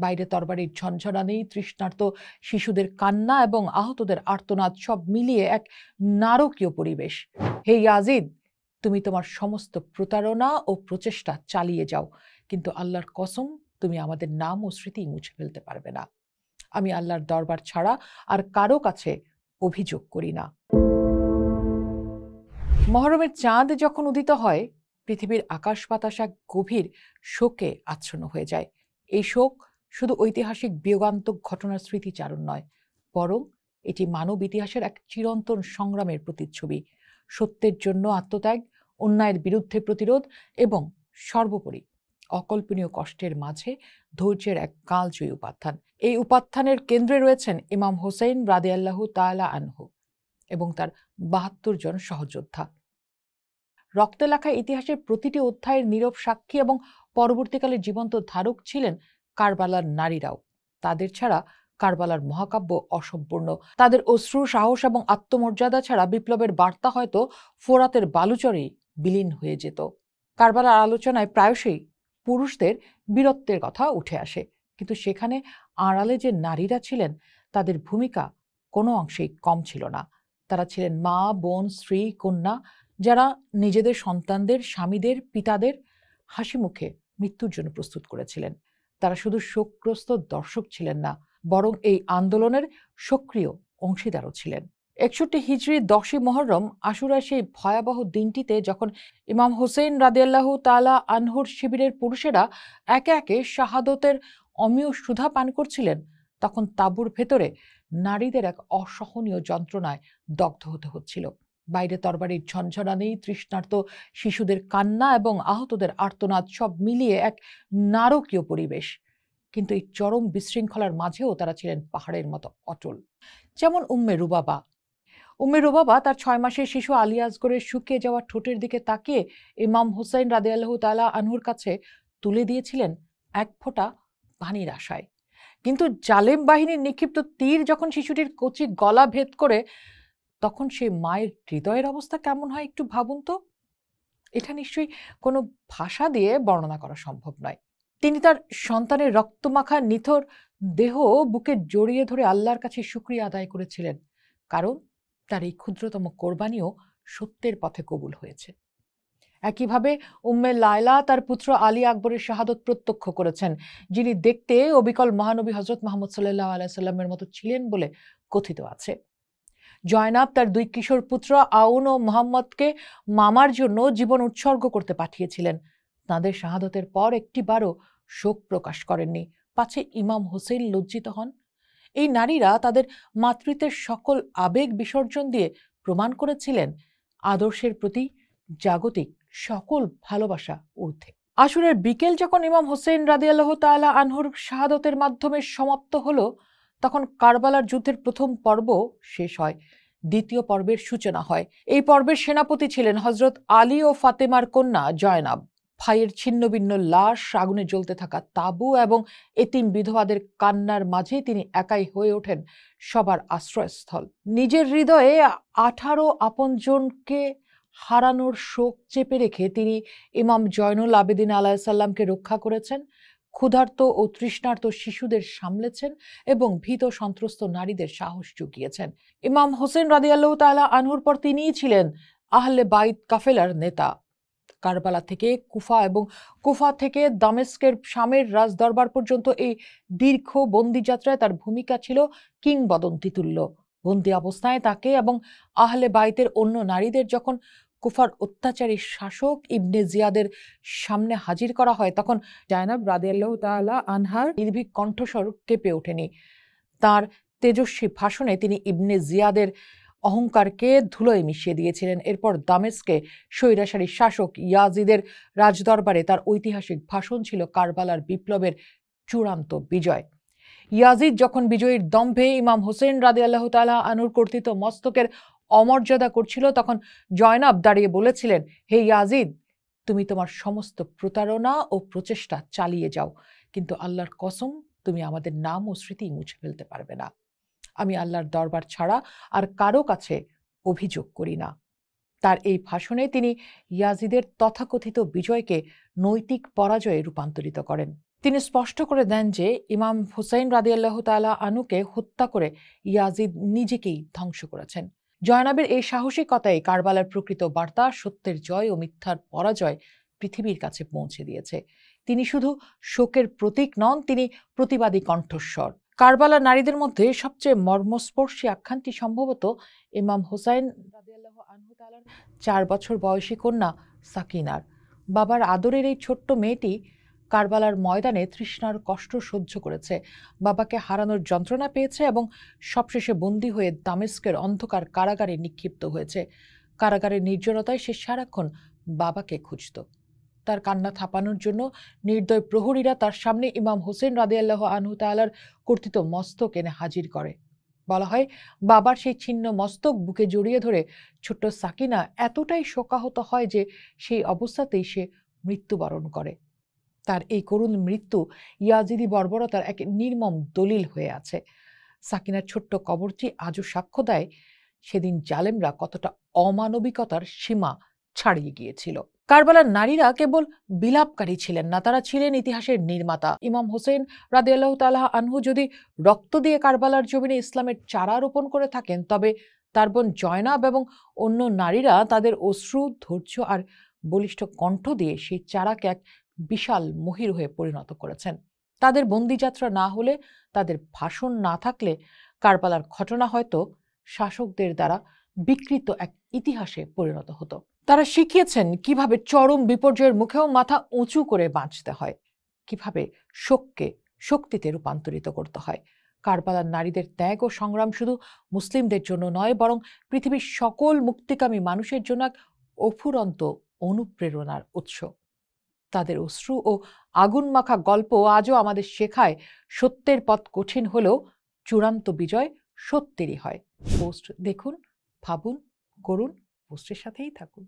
বাইরে তরবারির ঝনঝনানি, তৃষ্ণার্ত শিশুদের কান্না এবং আহতদের আর্তনাদ সব মিলিয়ে এক নারকীয় পরিবেশ। হে ইয়াজিদ, তুমি তোমার সমস্ত প্রতারণা ও প্রচেষ্টা চালিয়ে যাও, কিন্তু আল্লাহর কসম, তুমি আমাদের নাম ও স্মৃতি মুছে ফেলতে পারবে না। আমি আল্লাহর দরবার ছাড়া আর কারো কাছে অভিযোগ করি না। মহরমের চাঁদ যখন উদিত হয়, পৃথিবীর আকাশ বাতাস এক গভীর শোকে আচ্ছন্ন হয়ে যায়। এই শোক শুধু ঐতিহাসিক বিয়োগান্তক ঘটনার স্মৃতিচারণ নয়, বরং এটি মানব ইতিহাসের এক চিরন্তন সংগ্রামের প্রতিচ্ছবি। সত্যের জন্য আত্মত্যাগ, অন্যায়ের বিরুদ্ধে প্রতিরোধ এবং সর্বোপরি অকল্পনীয় কষ্টের মাঝে ধৈর্যের এক কালজয়ী উপাখ্যান। এই উপাখ্যানের কেন্দ্রে রয়েছেন ইমাম হোসেন রাদিয়াল্লাহু তাআলা আনহু এবং তার ৭২ জন সহযোদ্ধা। রক্তে লেখা ইতিহাসের প্রতিটি অধ্যায়ের নীরব সাক্ষী এবং পরবর্তীকালে জীবন্ত ধারক ছিলেন কারবালার নারীরাও। তাদের ছাড়া কারবালার মহাকাব্য অসম্পূর্ণ। তাদের অশ্রু, সাহস এবং আত্মমর্যাদা ছাড়া বিপ্লবের বার্তা হয়তো ফোরাতের বালুচরেই বিলীন হয়ে যেত। কারবালার আলোচনায় প্রায়শই পুরুষদের বীরত্বের কথা উঠে আসে, কিন্তু সেখানে আড়ালে যে নারীরা ছিলেন, তাদের ভূমিকা কোনো অংশেই কম ছিল না। তারা ছিলেন মা, বোন, স্ত্রী, কন্যা, যারা নিজেদের সন্তানদের, স্বামীদের, পিতাদের হাসি মুখে মৃত্যুর জন্য প্রস্তুত করেছিলেন। তারা শুধু শোকগ্রস্ত দর্শক ছিলেন না, বরং এই আন্দোলনের সক্রিয় অংশীদারও ছিলেন। ৬১ হিজরি ১০ই মুহররম, আশুরার সেই ভয়াবহ দিনটিতে যখন ইমাম হোসেন রাদিয়াল্লাহু তাআলা আনহুর শিবিরের পুরুষেরা একে একে শাহাদতের অমীয় সুধা পান করছিলেন, তখন তাঁবুর ভেতরে নারীদের এক অসহনীয় যন্ত্রণায় দগ্ধ হতে হচ্ছিল। বাইরে তরবারির ঝনঝনানি, তৃষ্ণার্ত শিশুদের কান্না এবং আহতদের আর্তনাদ সব মিলিয়ে এক নারকীয় পরিবেশ। কিন্তু এই চরম বিশৃঙ্খলার মাঝেও তারা ছিলেন পাহাড়ের মতো অটল। যেমন উম্মে রুবাবা তার ৬ মাসের শিশু আলী আসগরের শুকিয়ে যাওয়া ঠোঁটের দিকে তাকিয়ে ইমাম হোসেন রাদিয়াল্লাহু তাআলা আনহুর কাছে তুলে দিয়েছিলেন এক ফোঁটা পানির আশায়। কিন্তু জালেম বাহিনীর নিক্ষিপ্ত তীর যখন শিশুটির কচি গলা ভেদ করে, তখন সেই মায়ের হৃদয়ের অবস্থা কেমন হয় একটু ভাবুন তো। এটা নিশ্চয়ই কোনো ভাষা দিয়ে বর্ণনা করা সম্ভব নয়। তিনি তার সন্তানের রক্তমাখা নিথর দেহ বুকে জড়িয়ে ধরে আল্লাহর কাছে শুকরিয়া আদায় করেছিলেন, কারণ তার এই ক্ষুদ্রতম কোরবানিও সত্যের পথে কবুল হয়েছে। একইভাবে উম্মে লায়লা তার পুত্র আলী আকবরের শাহাদত প্রত্যক্ষ করেছেন, যিনি দেখতে অবিকল মহানবী হযরত মুহাম্মদ সাল্লাল্লাহু আলাইহি সাল্লামের মতো ছিলেন বলে কথিত আছে। জয়নাব তার ২ কিশোর পুত্র আউন ও মুহাম্মদকে মামার জন্য জীবন উৎসর্গ করতে পাঠিয়েছিলেন। তাঁদের শাহাদতের পর একটিবারও শোক প্রকাশ করেননি, পাছে ইমাম হোসেন লজ্জিত হন। এই নারীরা তাদের মাতৃত্বের সকল আবেগ বিসর্জন দিয়ে প্রমাণ করেছিলেন আদর্শের প্রতি জাগতিক সকল ভালোবাসা ঊর্ধ্বে। আশুরের বিকেল যখন ইমাম হোসেন রাদিয়াল্লাহু তাআলা আনহুর শাহাদতের মাধ্যমে সমাপ্ত হলো, তখন কারবালার যুদ্ধের প্রথম পর্ব শেষ হয়, দ্বিতীয় পর্বের সূচনা হয়। এই পর্বের সেনাপতি ছিলেন হযরত আলী ও ফাতেমার কন্যা জয়নাব। ভাইয়ের ছিন্নভিন্ন লাশ, আগুনে জ্বলতে থাকা তাঁবু এবং এতিম বিধবাদের কান্নার মাঝে তিনি একাই হয়ে ওঠেন সবার আশ্রয়স্থল। নিজের হৃদয়ে ১৮ আপনজনকে হারানোর শোক চেপে রেখে তিনি ইমাম জয়নুল আবেদিন আলাইহিস সালামকে রক্ষা করেছেন, ক্ষুধার্ত ও তৃষ্ণার্ত শিশুদের সামলেছেন এবং ভীত সন্ত্রস্ত নারীদের সাহস জুগিয়েছেন। ইমাম হোসেন রাদিয়াল্লাহু তাআলা আনহুর পর তিনিই ছিলেন আহলে বাইত কাফেলার নেতা। কারবালা থেকে কুফা এবং কুফা থেকে দামেস্কের শামের রাজদরবার পর্যন্ত এই দীর্ঘ বন্দিযাত্রায় তার ভূমিকা ছিল কিংবদন্তি তুল্য। বন্দি অবস্থায় তাকে এবং আহলে বাইতের অন্য নারীদের যখন কুফার অত্যাচারী শাসক ইবনে জিয়াদের সামনে হাজির করা হয়, তখন জায়নাব রাদিয়াল্লাহু তাআলা আনহার নির্ভীক কণ্ঠস্বর কেঁপে ওঠেনি। তার তেজস্বী ভাষণে তিনি ইবনে জিয়াদের অহংকারকে ধুলোয় মিশিয়ে দিয়েছিলেন। এরপর দামেস্কে স্বৈরাচারী শাসক ইয়াজিদের রাজদরবারে তার ঐতিহাসিক ভাষণ ছিল কারবালার বিপ্লবের চূড়ান্ত বিজয়। ইয়াজিদ যখন বিজয়ীর দম্ভে ইমাম হোসেন রাদিয়াল্লাহু তাআলা আনহুর কর্তৃত মস্তকের অমর্যাদা করছিল, তখন জয়নাব দাঁড়িয়ে বলেছিলেন, হে ইয়াজিদ, তুমি তোমার সমস্ত প্রতারণা ও প্রচেষ্টা চালিয়ে যাও, কিন্তু আল্লাহর কসম, তুমি আমাদের নাম ও স্মৃতি মুছে ফেলতে পারবে না। আমি আল্লাহর দরবার ছাড়া আর কারো কাছে অভিযোগ করি না। তার এই ভাষণে তিনি ইয়াজিদের তথাকথিত বিজয়কে নৈতিক পরাজয়ে রূপান্তরিত করেন। তিনি স্পষ্ট করে দেন যে ইমাম হুসাইন রাদিয়াল্লাহু তাআলা আনহুকে হত্যা করে ইয়াজিদ নিজেকেই ধ্বংস করেছেন। জয়নাবের এই সাহসিকতাই কারবালার প্রকৃত বার্তা, সত্যের জয় ও মিথ্যার পরাজয় পৃথিবীর কাছে পৌঁছে দিয়েছে। তিনি শুধু শোকের প্রতীক নন, তিনি প্রতিবাদী কণ্ঠস্বর। কারবালার নারীদের মধ্যে সবচেয়ে মর্মস্পর্শী আখ্যানটি সম্ভবত ইমাম হুসাইন রাদিয়াল্লাহু আনহু তাআলার 4 বছর বয়সী কন্যা সাকিনার। বাবার আদরের এই ছোট্ট মেয়েটি কারবালার ময়দানে তৃষ্ণার কষ্ট সহ্য করেছে, বাবাকে হারানোর যন্ত্রণা পেয়েছে এবং সবশেষে বন্দী হয়ে দামেস্কের অন্ধকার কারাগারে নিক্ষিপ্ত হয়েছে। কারাগারের নির্জনতায় সে সারাক্ষণ বাবাকে খুঁজত। তার কান্না থাপানোর জন্য নির্দয় প্রহরীরা তার সামনে ইমাম হোসেন রাদিয়াল্লাহু আনহু তাআলার কর্তৃত মস্তক এনে হাজির করে। বলা হয়, বাবার সেই ছিন্ন মস্তক বুকে জড়িয়ে ধরে ছোট্ট সাকিনা এতটাই শোকাহত হয় যে সেই অবস্থাতেই সে মৃত্যুবরণ করে। তার এই করুণ মৃত্যু ইয়াজিদি বর্বরতার এক নির্মম দলিল হয়ে আছে। সাকিনার ছোট্ট কবরটি আজও সাক্ষ্য দেয় সেদিন জালেমরা কতটা অমানবিকতার সীমা ছাড়িয়ে গিয়েছিল। কারবালার নারীরা কেবল বিলাপকারী ছিলেন না, তারা ছিলেন ইতিহাসের নির্মাতা। ইমাম হোসেন রাদিয়াল্লাহু তাআলা আনহু যদি রক্ত দিয়ে কারবালার জমিনে ইসলামের চারা রোপণ করে থাকেন, তবে তার বোন জয়নাব এবং অন্য নারীরা তাদের অশ্রু, ধৈর্য আর বলিষ্ঠ কণ্ঠ দিয়ে সেই চারাকে এক বিশাল মহির হয়ে পরিণত করেছেন। তাদের বন্দিযাত্রা না হলে, তাদের ভাষণ না থাকলে কারবালার ঘটনা হয়তো শাসকদের দ্বারা বিকৃত এক ইতিহাসে পরিণত হতো। তারা শিখিয়েছেন কিভাবে চরম বিপর্যয়ের মুখেও মাথা উঁচু করে বাঁচতে হয়, কিভাবে শোককে শক্তিতে রূপান্তরিত করতে হয়। কারবালার নারীদের ত্যাগ ও সংগ্রাম শুধু মুসলিমদের জন্য নয়, বরং পৃথিবীর সকল মুক্তিকামী মানুষের জন্য এক অফুরন্ত অনুপ্রেরণার উৎস। তাদের অশ্রু ও আগুন মাখা গল্প আজও আমাদের শেখায়, সত্যের পথ কঠিন হলেও চূড়ান্ত বিজয় সত্যেরই হয়। পোস্ট দেখুন, ভাবুন, করুন, পোস্টের সাথেই থাকুন।